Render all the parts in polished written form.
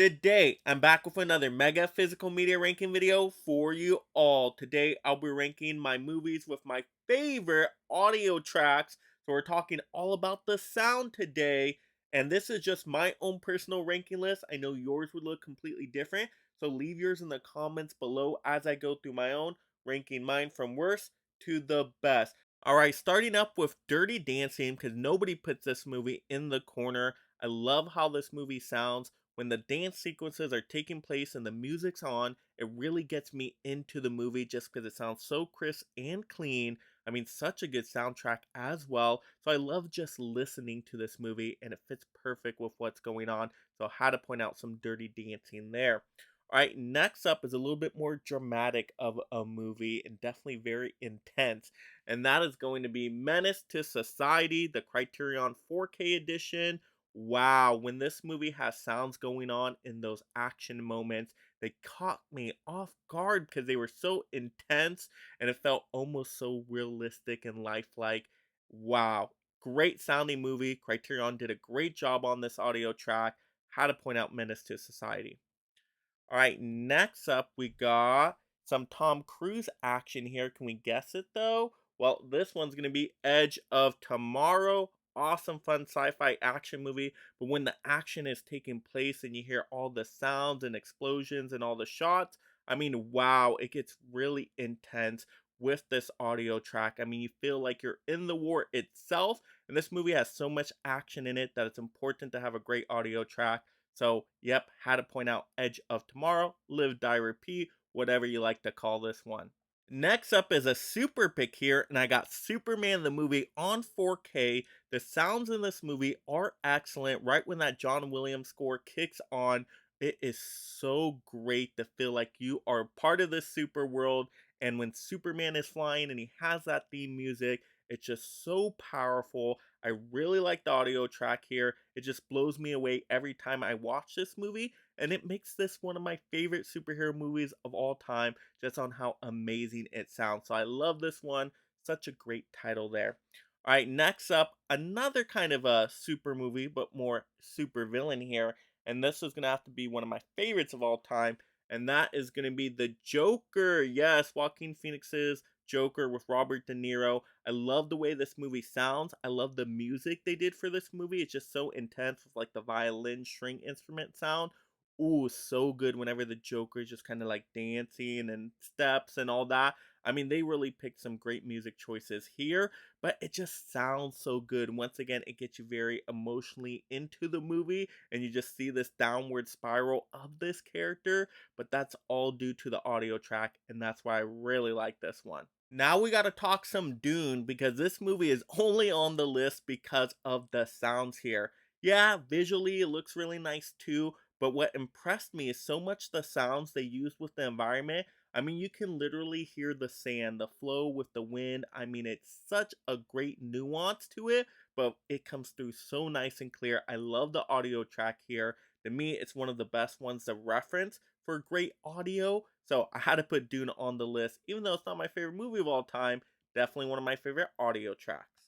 Today, I'm back with another mega physical media ranking video for you all. Today, I'll be ranking my movies with my favorite audio tracks. So, we're talking all about the sound today. And this is just my own personal ranking list. I know yours would look completely different. So, leave yours in the comments below as I go through my own, ranking mine from worst to the best. Alright, starting up with Dirty Dancing because nobody puts this movie in the corner. I love how this movie sounds when the dance sequences are taking place and the music's on. It really gets me into the movie just because it sounds so crisp and clean. I mean, such a good soundtrack as well. So I love just listening to this movie and it fits perfect with what's going on. So I had to point out some Dirty Dancing there. All right, next up is a little bit more dramatic of a movie and definitely very intense. And that is going to be Menace to Society, the Criterion 4K edition. Wow, when this movie has sounds going on in those action moments, they caught me off guard because they were so intense and it felt almost so realistic and lifelike. Wow, great sounding movie. Criterion did a great job on this audio track. Had to point out Menace to Society. All right, next up we got some Tom Cruise action here. Can we guess it though? Well, this one's going to be Edge of Tomorrow. Awesome, fun sci fi action movie. But when the action is taking place and you hear all the sounds and explosions and all the shots, I mean, wow, it gets really intense with this audio track. I mean, you feel like you're in the war itself. And this movie has so much action in it that it's important to have a great audio track. So, yep, had to point out Edge of Tomorrow, Live, Die, Repeat, whatever you like to call this one. Next up is a super pick here, and I got Superman the movie on 4K. The sounds in this movie are excellent. Right when that John Williams score kicks on, it is so great to feel like you are part of this super world. And when Superman is flying and he has that theme music, it's just so powerful. I really like the audio track here. It just blows me away every time I watch this movie, and it makes this one of my favorite superhero movies of all time just on how amazing it sounds. So I love this one. Such a great title there. All right, next up, another kind of a super movie, but more super villain here. And this is going to have to be one of my favorites of all time. And that is going to be The Joker. Yes, Joaquin Phoenix's Joker with Robert De Niro. I love the way this movie sounds. I love the music they did for this movie. It's just so intense with like the violin string instrument sound. Ooh, so good whenever the Joker is just kind of like dancing and steps and all that. I mean, they really picked some great music choices here, but it just sounds so good. Once again, it gets you very emotionally into the movie, and you just see this downward spiral of this character, but that's all due to the audio track, and that's why I really like this one. Now we got to talk some Dune because this movie is only on the list because of the sounds here. Yeah, visually it looks really nice too, but what impressed me is so much the sounds they used with the environment. I mean, you can literally hear the sand, the flow with the wind. I mean, it's such a great nuance to it, but it comes through so nice and clear. I love the audio track here. To me, it's one of the best ones to reference for great audio. So I had to put Dune on the list, even though it's not my favorite movie of all time. Definitely one of my favorite audio tracks.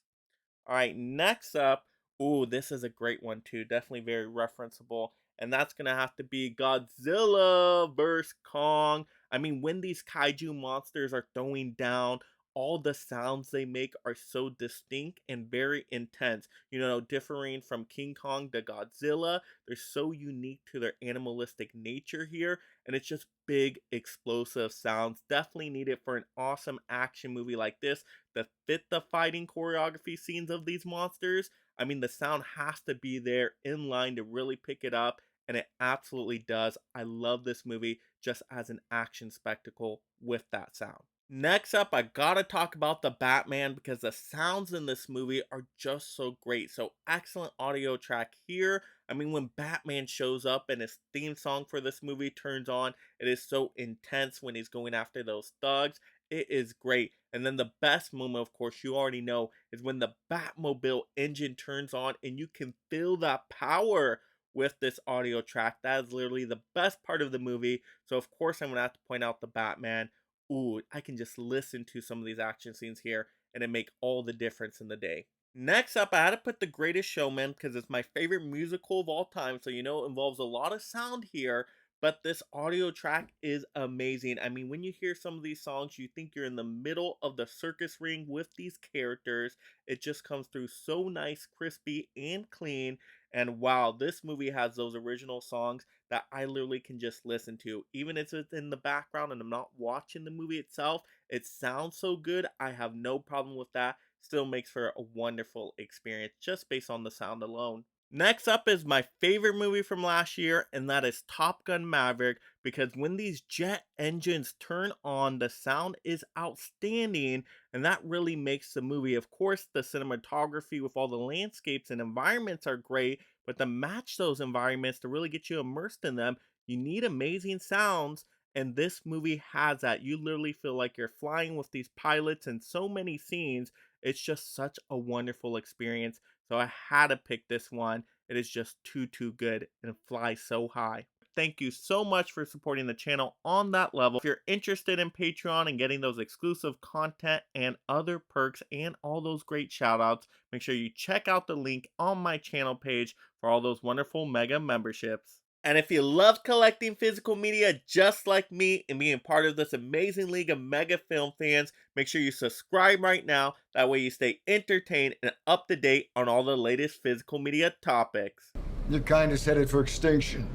All right, next up, ooh, this is a great one too. Definitely very referenceable. And that's going to have to be Godzilla vs. Kong. I mean, when these kaiju monsters are throwing down, all the sounds they make are so distinct and very intense. You know, differing from King Kong to Godzilla, they're so unique to their animalistic nature here. And it's just big, explosive sounds. Definitely needed for an awesome action movie like this that fit the fighting choreography scenes of these monsters. I mean, the sound has to be there in line to really pick it up, and it absolutely does. I love this movie just as an action spectacle with that sound. Next up, I gotta talk about the Batman because the sounds in this movie are just so great. So, excellent audio track here. I mean, when Batman shows up and his theme song for this movie turns on, it is so intense when he's going after those thugs. It is great. And then the best moment, of course, you already know, is when the Batmobile engine turns on and you can feel that power with this audio track. That is literally the best part of the movie. So, of course, I'm going to have to point out the Batman. Ooh, I can just listen to some of these action scenes here and it make all the difference in the day. Next up, I had to put The Greatest Showman because it's my favorite musical of all time. So, you know, it involves a lot of sound here, but this audio track is amazing. I mean, when you hear some of these songs, you think you're in the middle of the circus ring with these characters. It just comes through so nice, crispy, and clean. And wow, this movie has those original songs that I literally can just listen to. Even if it's in the background and I'm not watching the movie itself, it sounds so good. I have no problem with that. Still makes for a wonderful experience just based on the sound alone. Next up is my favorite movie from last year, and that is Top Gun Maverick. Because when these jet engines turn on, the sound is outstanding, and that really makes the movie. Of course, the cinematography with all the landscapes and environments are great, but to match those environments, to really get you immersed in them, you need amazing sounds. And this movie has that. You literally feel like you're flying with these pilots in so many scenes. It's just such a wonderful experience. So I had to pick this one. It is just too good and it flies so high. Thank you so much for supporting the channel on that level. If you're interested in Patreon and getting those exclusive content and other perks and all those great shout outs, make sure you check out the link on my channel page for all those wonderful mega memberships. And if you love collecting physical media just like me and being part of this amazing league of mega film fans, make sure you subscribe right now. That way you stay entertained and up to date on all the latest physical media topics. Your kind is headed for extinction.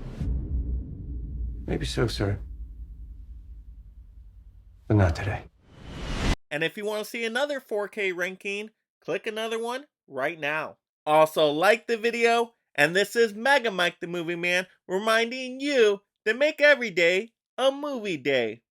Maybe so, sir. But not today. And if you want to see another 4K ranking, click another one right now. Also, like the video, and this is Mega Mike the Movie Man reminding you to make every day a movie day.